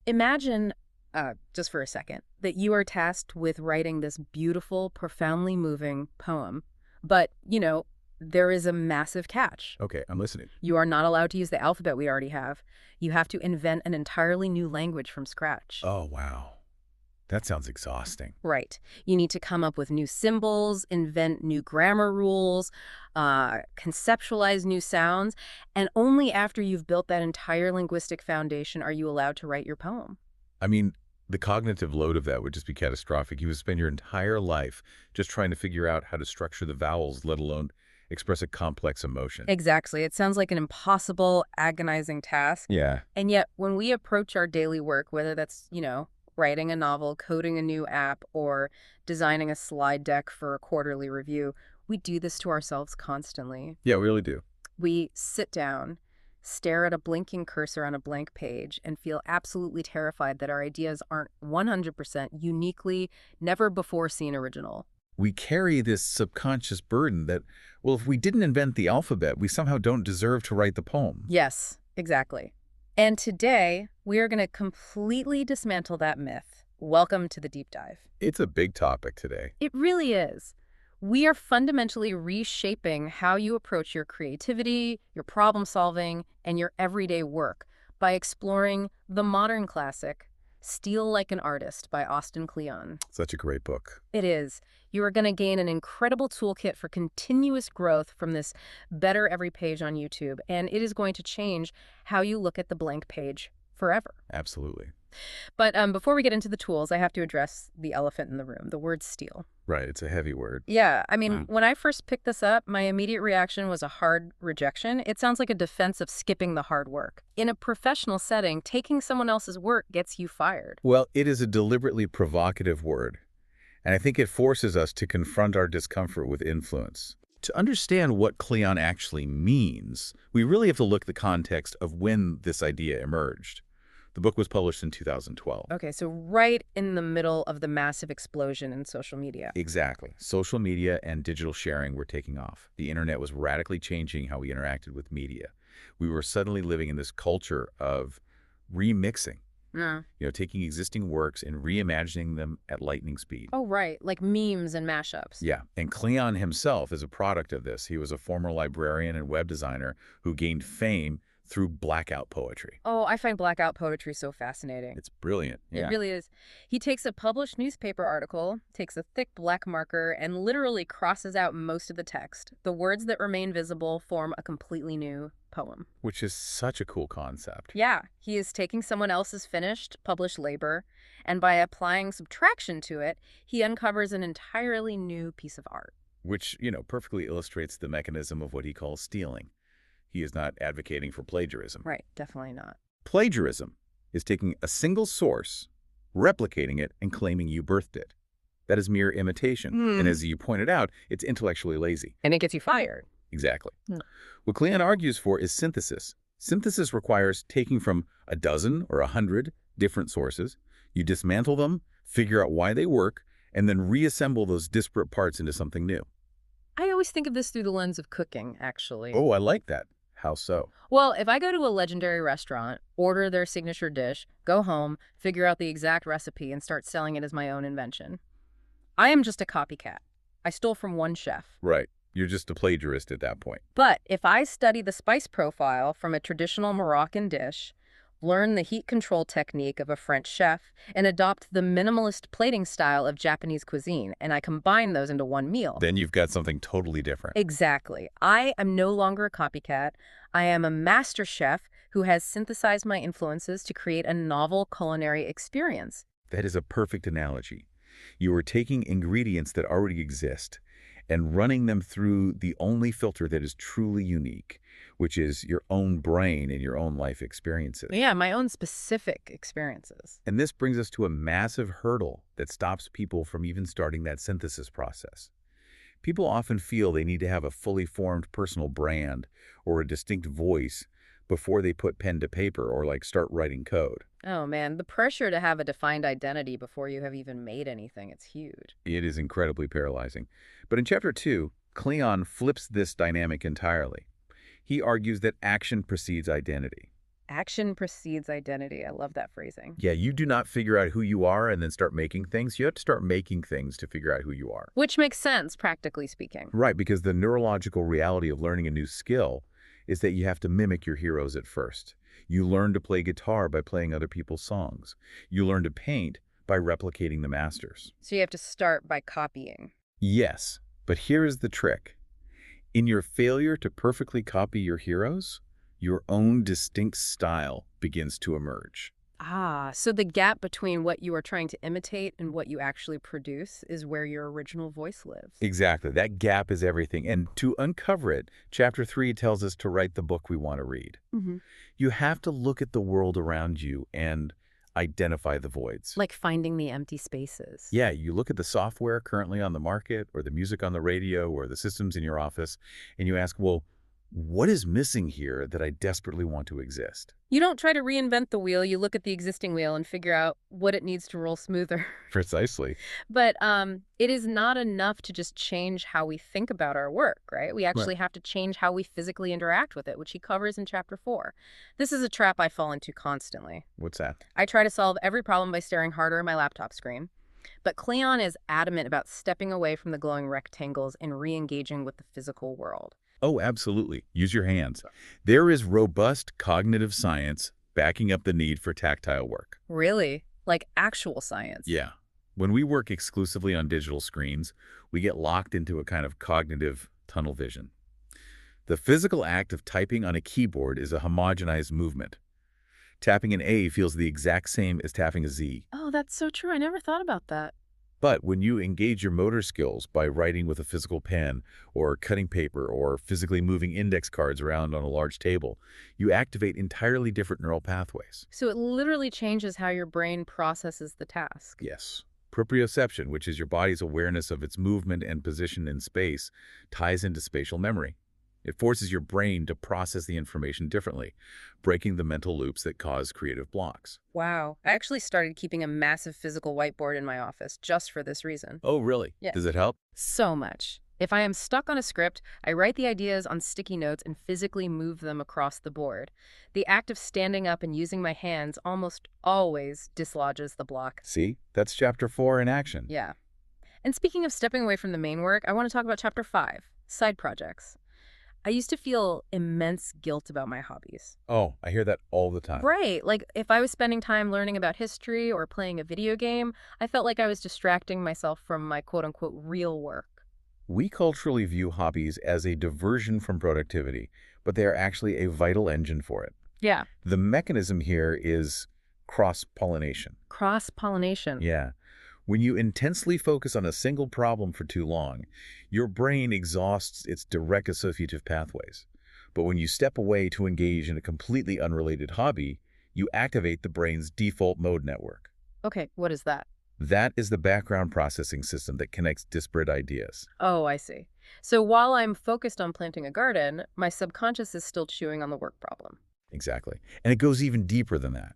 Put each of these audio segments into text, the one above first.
Imagine, just for a second, that you are tasked with writing this beautiful, profoundly moving poem. But, there is a massive catch. Okay, I'm listening. You are not allowed to use the alphabet we already have. You have to invent an entirely new language from scratch. Oh, wow. That sounds exhausting. Right. You need to come up with new symbols, invent new grammar rules, conceptualize new sounds, and only after you've built that entire linguistic foundation are you allowed to write your poem. I mean, the cognitive load of that would just be catastrophic. You would spend your entire life just trying to figure out how to structure the vowels, let alone express a complex emotion. Exactly. It sounds like an impossible, agonizing task. Yeah. And yet, when we approach our daily work, whether that's, writing a novel, coding a new app, or designing a slide deck for a quarterly review, we do this to ourselves constantly. Yeah, we really do. We sit down, stare at a blinking cursor on a blank page, and feel absolutely terrified that our ideas aren't 100% uniquely, never-before-seen original. We carry this subconscious burden that, well, if we didn't invent the alphabet, we somehow don't deserve to write the poem. Yes, exactly. And today, we are going to completely dismantle that myth. Welcome to the deep dive. It's a big topic today. It really is. We are fundamentally reshaping how you approach your creativity, your problem solving, and your everyday work by exploring the modern classic, Steal Like an Artist by Austin Kleon. Such a great book. It is. You are going to gain an incredible toolkit for continuous growth from this Better Every Page on YouTube, and it is going to change how you look at the blank page forever. Absolutely. But before we get into the tools, I have to address the elephant in the room, the word steal. Right, it's a heavy word. Yeah, I mean, Wow. when I first picked this up, my immediate reaction was a hard rejection. It sounds like a defense of skipping the hard work. In a professional setting, taking someone else's work gets you fired. Well, it is a deliberately provocative word, and I think it forces us to confront our discomfort with influence. To understand what Kleon actually means, we really have to look at the context of when this idea emerged. The book was published in 2012. Okay, so right in the middle of the massive explosion in social media. Exactly. Social media and digital sharing were taking off. The internet was radically changing how we interacted with media. We were suddenly living in this culture of remixing, Yeah. taking existing works and reimagining them at lightning speed. Oh, right, like memes and mashups. Yeah, and Kleon himself is a product of this. He was a former librarian and web designer who gained fame through blackout poetry. Oh, I find blackout poetry so fascinating. It's brilliant. It Yeah. really is. He takes a published newspaper article, takes a thick black marker, and literally crosses out most of the text. The words that remain visible form a completely new poem. Which is such a cool concept. Yeah, he is taking someone else's finished, published labor, and by applying subtraction to it, he uncovers an entirely new piece of art. Which, perfectly illustrates the mechanism of what he calls stealing. He is not advocating for plagiarism. Right, definitely not. Plagiarism is taking a single source, replicating it, and claiming you birthed it. That is mere imitation. And as you pointed out, it's intellectually lazy. And it gets you fired. Exactly. Hmm. What Kleon argues for is synthesis. Synthesis requires taking from a dozen or 100 different sources. You dismantle them, figure out why they work, and then reassemble those disparate parts into something new. I always think of this through the lens of cooking, actually. Oh, I like that. How so? Well, if I go to a legendary restaurant, order their signature dish, go home, figure out the exact recipe, and start selling it as my own invention, I am just a copycat. I stole from one chef. Right. You're just a plagiarist at that point. But if I study the spice profile from a traditional Moroccan dish, learn the heat control technique of a French chef, and adopt the minimalist plating style of Japanese cuisine, and I combine those into one meal. Then you've got something totally different. Exactly. I am no longer a copycat. I am a master chef who has synthesized my influences to create a novel culinary experience. That is a perfect analogy. You are taking ingredients that already exist and running them through the only filter that is truly unique, which is your own brain and your own life experiences. Yeah, my own specific experiences. And this brings us to a massive hurdle that stops people from even starting that synthesis process. People often feel they need to have a fully formed personal brand or a distinct voice before they put pen to paper or start writing code. Oh man, the pressure to have a defined identity before you have even made anything, it's huge. It is incredibly paralyzing. But in Chapter 2, Kleon flips this dynamic entirely. He argues that action precedes identity. Action precedes identity. I love that phrasing. Yeah, you do not figure out who you are and then start making things. You have to start making things to figure out who you are. Which makes sense, practically speaking. Right, because the neurological reality of learning a new skill is that you have to mimic your heroes at first. You learn to play guitar by playing other people's songs. You learn to paint by replicating the masters. So you have to start by copying. Yes, but here is the trick. In your failure to perfectly copy your heroes, your own distinct style begins to emerge. Ah, so the gap between what you are trying to imitate and what you actually produce is where your original voice lives. Exactly. That gap is everything. And to uncover it, Chapter 3 tells us to write the book we want to read. Hmm. You have to look at the world around you and identify the voids. Like finding the empty spaces. Yeah, you look at the software currently on the market or the music on the radio or the systems in your office, and you ask, well, what is missing here that I desperately want to exist? You don't try to reinvent the wheel, you look at the existing wheel and figure out what it needs to roll smoother. Precisely. But it is not enough to just change how we think about our work, right? We Right. actually have to change how we physically interact with it, which he covers in chapter 4. This is a trap I fall into constantly. What's that? I try to solve every problem by staring harder at my laptop screen. But Kleon is adamant about stepping away from the glowing rectangles and re-engaging with the physical world. Oh, absolutely. Use your hands. There is robust cognitive science backing up the need for tactile work. Really? Like actual science. Yeah. When we work exclusively on digital screens, we get locked into a kind of cognitive tunnel vision. The physical act of typing on a keyboard is a homogenized movement. Tapping an A feels the exact same as tapping a Z. Oh, that's so true. I never thought about that. But when you engage your motor skills by writing with a physical pen or cutting paper or physically moving index cards around on a large table, you activate entirely different neural pathways. So it literally changes how your brain processes the task. Yes. Proprioception, which is your body's awareness of its movement and position in space, ties into spatial memory. It forces your brain to process the information differently, breaking the mental loops that cause creative blocks. Wow. I actually started keeping a massive physical whiteboard in my office just for this reason. Oh, really? Yeah. Does it help? So much. If I am stuck on a script, I write the ideas on sticky notes and physically move them across the board. The act of standing up and using my hands almost always dislodges the block. See? That's Chapter 4 in action. Yeah. And speaking of stepping away from the main work, I want to talk about chapter 5, side projects. I used to feel immense guilt about my hobbies. Oh, I hear that all the time. Right. Like if I was spending time learning about history or playing a video game, I felt like I was distracting myself from my quote unquote real work. We culturally view hobbies as a diversion from productivity, but they are actually a vital engine for it. Yeah. The mechanism here is cross-pollination. Cross-pollination. Yeah. When you intensely focus on a single problem for too long, your brain exhausts its direct associative pathways. But when you step away to engage in a completely unrelated hobby, you activate the brain's default mode network. Okay, what is that? That is the background processing system that connects disparate ideas. Oh, I see. So while I'm focused on planting a garden, my subconscious is still chewing on the work problem. Exactly. And it goes even deeper than that.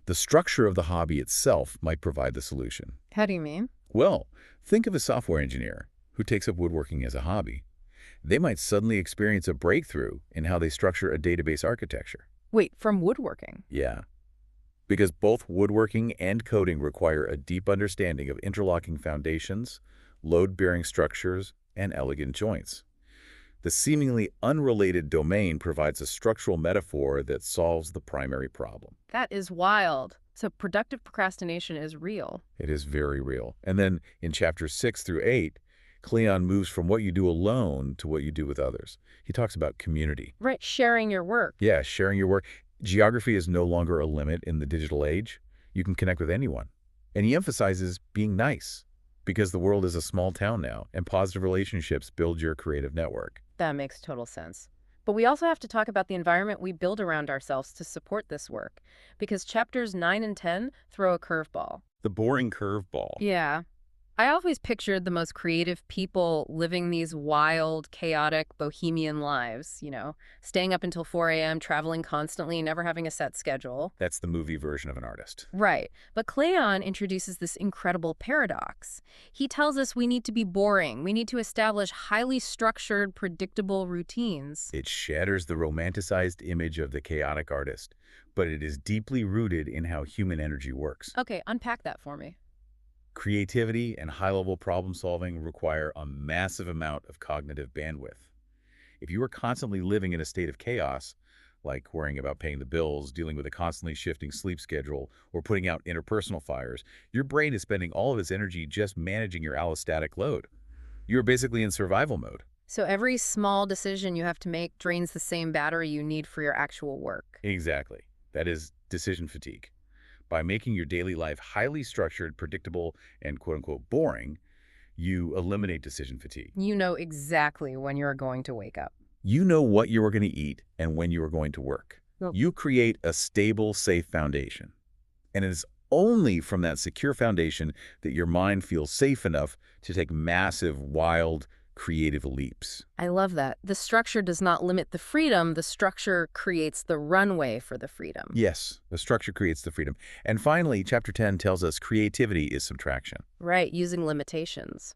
The structure of the hobby itself might provide the solution. How do you mean? Well, think of a software engineer who takes up woodworking as a hobby. They might suddenly experience a breakthrough in how they structure a database architecture. Wait, from woodworking? Yeah. Because both woodworking and coding require a deep understanding of interlocking foundations, load-bearing structures, and elegant joints. The seemingly unrelated domain provides a structural metaphor that solves the primary problem. That is wild. So productive procrastination is real. It is very real. And then in chapters 6 through 8, Kleon moves from what you do alone to what you do with others. He talks about community. Right, sharing your work. Yeah, sharing your work. Geography is no longer a limit in the digital age. You can connect with anyone. And he emphasizes being nice, because the world is a small town now, and positive relationships build your creative network. That makes total sense. But we also have to talk about the environment we build around ourselves to support this work, because chapters 9 and 10 throw a curveball. The boring curveball. Yeah. I always pictured the most creative people living these wild, chaotic, bohemian lives, staying up until 4 a.m., traveling constantly, never having a set schedule. That's the movie version of an artist. Right. But Kleon introduces this incredible paradox. He tells us we need to be boring. We need to establish highly structured, predictable routines. It shatters the romanticized image of the chaotic artist, but it is deeply rooted in how human energy works. Okay, unpack that for me. Creativity and high-level problem-solving require a massive amount of cognitive bandwidth. If you are constantly living in a state of chaos, like worrying about paying the bills, dealing with a constantly shifting sleep schedule, or putting out interpersonal fires, your brain is spending all of its energy just managing your allostatic load. You're basically in survival mode. So every small decision you have to make drains the same battery you need for your actual work. Exactly. That is decision fatigue. By making your daily life highly structured, predictable, and quote-unquote boring, you eliminate decision fatigue. You know exactly when you're going to wake up. You know what you are going to eat and when you are going to work. Well, You create a stable, safe foundation. And it is only from that secure foundation that your mind feels safe enough to take massive, wild, creative leaps. I love that. The structure does not limit the freedom. The structure creates the runway for the freedom. Yes, the structure creates the freedom. And finally, Chapter 10 tells us creativity is subtraction. Right, using limitations.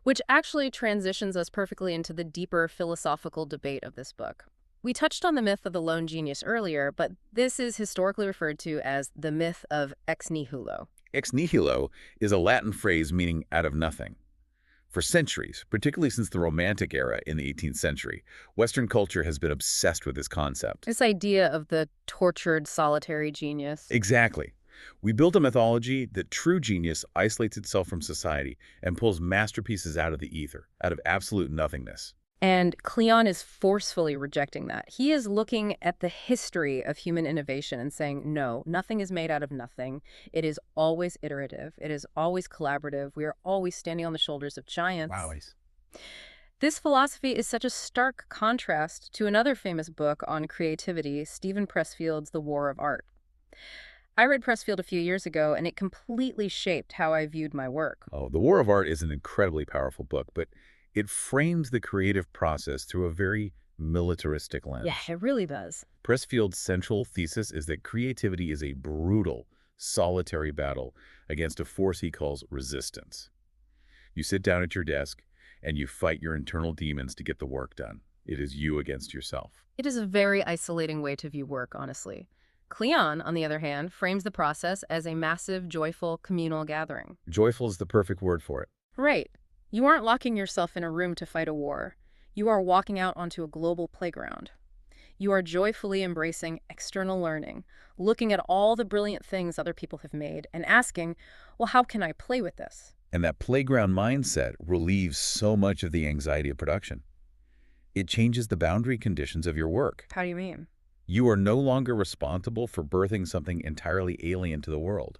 Which actually transitions us perfectly into the deeper philosophical debate of this book. We touched on the myth of the lone genius earlier, but this is historically referred to as the myth of ex nihilo. Ex nihilo is a Latin phrase meaning out of nothing. For centuries, particularly since the Romantic era in the 18th century, Western culture has been obsessed with this concept. This idea of the tortured, solitary genius. Exactly. We built a mythology that true genius isolates itself from society and pulls masterpieces out of the ether, out of absolute nothingness. And Kleon is forcefully rejecting that. He is looking at the history of human innovation and saying, no, nothing is made out of nothing. It is always iterative. It is always collaborative. We are always standing on the shoulders of giants. Wowies. This philosophy is such a stark contrast to another famous book on creativity, Stephen Pressfield's The War of Art. I read Pressfield a few years ago, and it completely shaped how I viewed my work. Oh, The War of Art is an incredibly powerful book, but it frames the creative process through a very militaristic lens. Yeah, it really does. Pressfield's central thesis is that creativity is a brutal, solitary battle against a force he calls resistance. You sit down at your desk and you fight your internal demons to get the work done. It is you against yourself. It is a very isolating way to view work, honestly. Kleon, on the other hand, frames the process as a massive, joyful, communal gathering. Joyful is the perfect word for it. Right. You aren't locking yourself in a room to fight a war. You are walking out onto a global playground. You are joyfully embracing external learning, looking at all the brilliant things other people have made, and asking, well, how can I play with this? And that playground mindset relieves so much of the anxiety of production. It changes the boundary conditions of your work. How do you mean? You are no longer responsible for birthing something entirely alien to the world.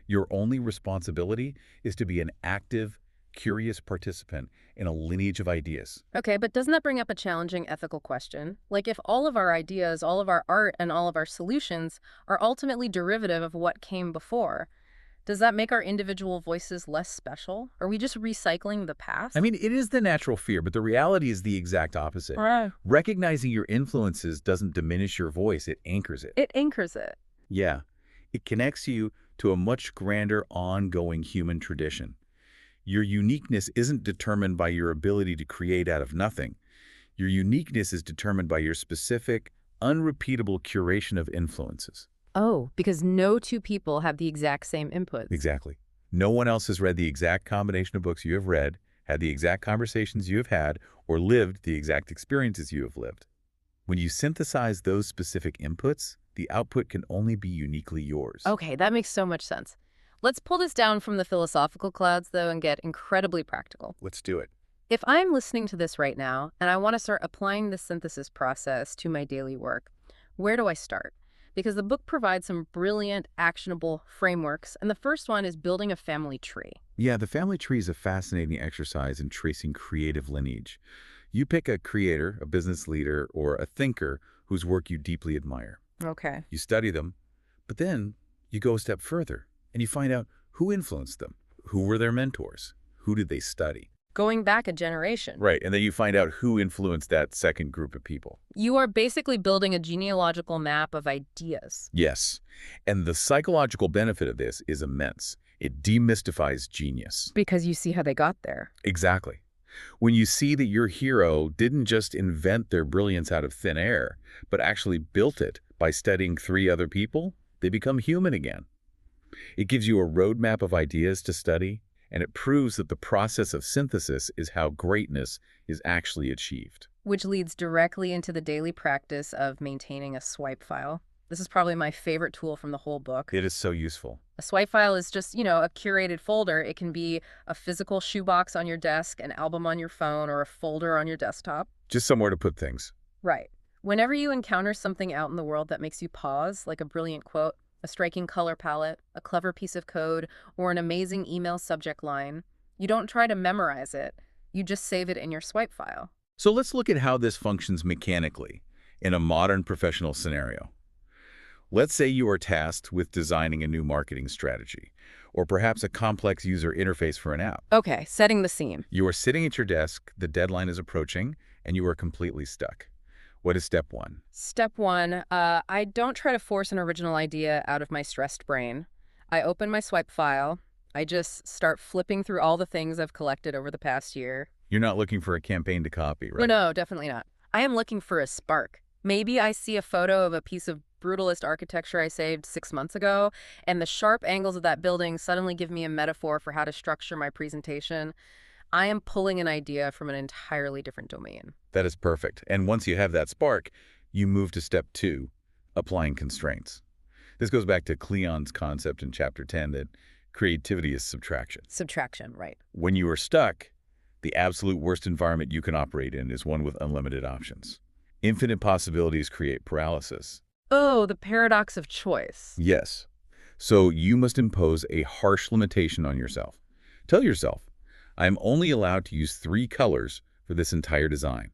Your only responsibility is to be an active, curious participant in a lineage of ideas. Okay, but doesn't that bring up a challenging ethical question? Like, if all of our ideas, all of our art, and all of our solutions are ultimately derivative of what came before, does that make our individual voices less special? Are we just recycling the past? I mean, it is the natural fear, but the reality is the exact opposite. Right. Recognizing your influences doesn't diminish your voice, it anchors it. It anchors it. Yeah, it connects you to a much grander, ongoing human tradition. Your uniqueness isn't determined by your ability to create out of nothing. Your uniqueness is determined by your specific, unrepeatable curation of influences. Oh, because no two people have the exact same inputs. Exactly. No one else has read the exact combination of books you have read, had the exact conversations you have had, or lived the exact experiences you have lived. When you synthesize those specific inputs, the output can only be uniquely yours. Okay, that makes so much sense. Let's pull this down from the philosophical clouds, though, and get incredibly practical. Let's do it. If I'm listening to this right now, and I want to start applying the synthesis process to my daily work, where do I start? Because the book provides some brilliant, actionable frameworks, and the first one is building a family tree. Yeah, the family tree is a fascinating exercise in tracing creative lineage. You pick a creator, a business leader, or a thinker whose work you deeply admire. Okay. You study them, but then you go a step further and you find out who influenced them, who were their mentors? Who did they study? Going back a generation. Right, and then you find out who influenced that second group of people. You are basically building a genealogical map of ideas. Yes, and the psychological benefit of this is immense. It demystifies genius. Because you see how they got there. Exactly. When you see that your hero didn't just invent their brilliance out of thin air, but actually built it by studying 3 other people, they become human again. It gives you a roadmap of ideas to study, and it proves that the process of synthesis is how greatness is actually achieved. Which leads directly into the daily practice of maintaining a swipe file. This is probably my favorite tool from the whole book. It is so useful. A swipe file is just, a curated folder. It can be a physical shoebox on your desk, an album on your phone, or a folder on your desktop. Just somewhere to put things. Right. Whenever you encounter something out in the world that makes you pause, like a brilliant quote, a striking color palette, a clever piece of code, or an amazing email subject line, you don't try to memorize it. You just save it in your swipe file. So let's look at how this functions mechanically in a modern professional scenario. Let's say you are tasked with designing a new marketing strategy, or perhaps a complex user interface for an app. Okay, setting the scene. You are sitting at your desk, the deadline is approaching, and you are completely stuck. What is step 1? Step 1, I don't try to force an original idea out of my stressed brain. I open my swipe file. I just start flipping through all the things I've collected over the past year. You're not looking for a campaign to copy, right? No, definitely not. I am looking for a spark. Maybe I see a photo of a piece of brutalist architecture I saved 6 months ago, and the sharp angles of that building suddenly give me a metaphor for how to structure my presentation. I am pulling an idea from an entirely different domain. That is perfect. And once you have that spark, you move to step 2, applying constraints. This goes back to Kleon's concept in chapter 10 that creativity is subtraction. Subtraction, right. When you are stuck, the absolute worst environment you can operate in is one with unlimited options. Infinite possibilities create paralysis. Oh, the paradox of choice. Yes. So you must impose a harsh limitation on yourself. Tell yourself, I am only allowed to use 3 colors for this entire design.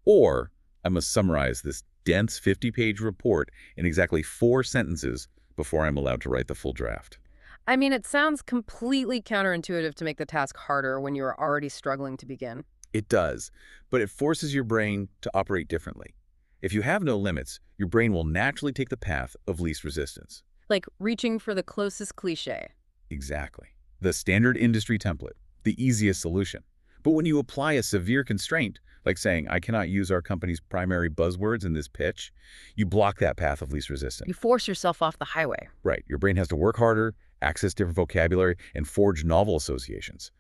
Or I must summarize this dense 50-page report in exactly 4 sentences before I'm allowed to write the full draft. I mean, it sounds completely counterintuitive to make the task harder when you are already struggling to begin. It does, but it forces your brain to operate differently. If you have no limits, your brain will naturally take the path of least resistance. Like reaching for the closest cliche. Exactly. The standard industry template, the easiest solution. But when you apply a severe constraint, like saying, I cannot use our company's primary buzzwords in this pitch, you block that path of least resistance. You force yourself off the highway. Right. Your brain has to work harder, access different vocabulary, and forge novel associations.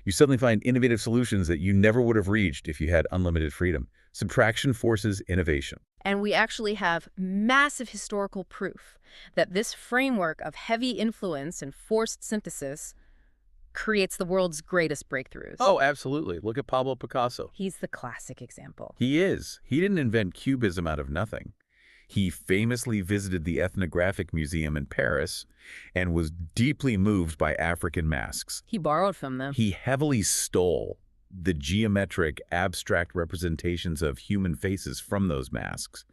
You suddenly find innovative solutions that you never would have reached if you had unlimited freedom. Subtraction forces innovation. And we actually have massive historical proof that this framework of heavy influence and forced synthesis creates the world's greatest breakthroughs. Oh, absolutely. Look at Pablo Picasso. He's the classic example. He is. He didn't invent Cubism out of nothing. He famously visited the Ethnographic Museum in Paris and was deeply moved by African masks. He borrowed from them. He heavily stole the geometric, abstract representations of human faces from those masks,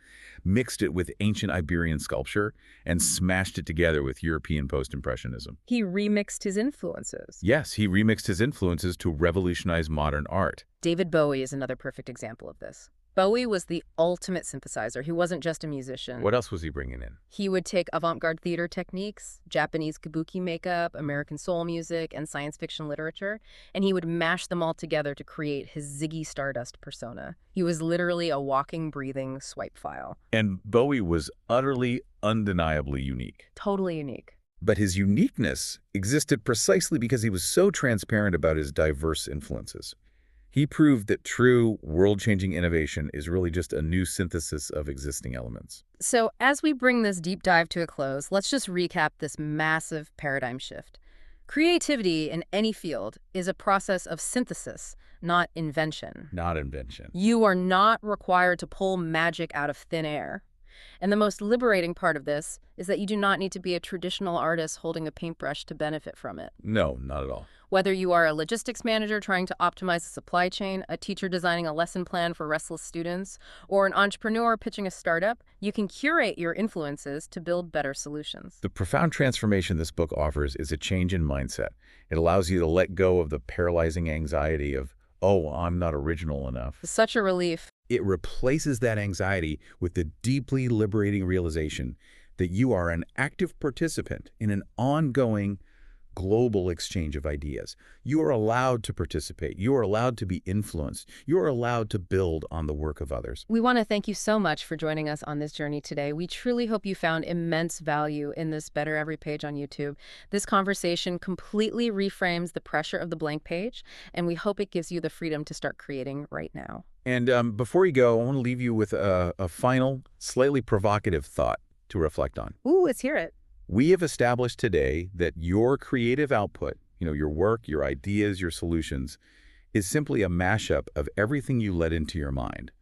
mixed it with ancient Iberian sculpture, and smashed it together with European post-impressionism. He remixed his influences. Yes, he remixed his influences to revolutionize modern art. David Bowie is another perfect example of this. Bowie was the ultimate synthesizer. He wasn't just a musician. What else was he bringing in? He would take avant-garde theater techniques, Japanese kabuki makeup, American soul music, and science fiction literature, and he would mash them all together to create his Ziggy Stardust persona. He was literally a walking, breathing swipe file. And Bowie was utterly, undeniably unique. Totally unique. But his uniqueness existed precisely because he was so transparent about his diverse influences. He proved that true, world-changing innovation is really just a new synthesis of existing elements. So as we bring this deep dive to a close, let's just recap this massive paradigm shift. Creativity in any field is a process of synthesis, not invention. Not invention. You are not required to pull magic out of thin air. And the most liberating part of this is that you do not need to be a traditional artist holding a paintbrush to benefit from it. No, not at all. Whether you are a logistics manager trying to optimize the supply chain, a teacher designing a lesson plan for restless students, or an entrepreneur pitching a startup, you can curate your influences to build better solutions. The profound transformation this book offers is a change in mindset. It allows you to let go of the paralyzing anxiety of, oh, I'm not original enough. Such a relief. It replaces that anxiety with the deeply liberating realization that you are an active participant in an ongoing global exchange of ideas. You are allowed to participate. You are allowed to be influenced. You are allowed to build on the work of others. We want to thank you so much for joining us on this journey today. We truly hope you found immense value in this Better Every Page on YouTube. This conversation completely reframes the pressure of the blank page, and we hope it gives you the freedom to start creating right now. And before you go, I want to leave you with a final, slightly provocative thought to reflect on. Ooh, let's hear it. We have established today that your creative output, your work, your ideas, your solutions, is simply a mashup of everything you let into your mind.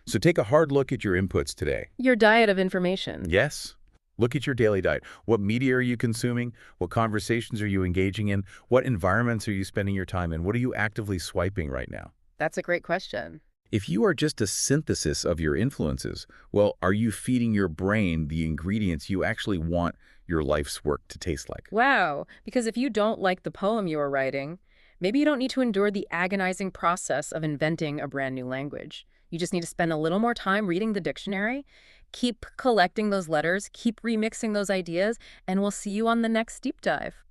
So take a hard look at your inputs today. Your diet of information. Yes. Look at your daily diet. What media are you consuming? What conversations are you engaging in? What environments are you spending your time in? What are you actively swiping right now? That's a great question. If you are just a synthesis of your influences, well, are you feeding your brain the ingredients you actually want your life's work to taste like? Wow, because if you don't like the poem you are writing, maybe you don't need to endure the agonizing process of inventing a brand new language. You just need to spend a little more time reading the dictionary, keep collecting those letters, keep remixing those ideas, and we'll see you on the next deep dive.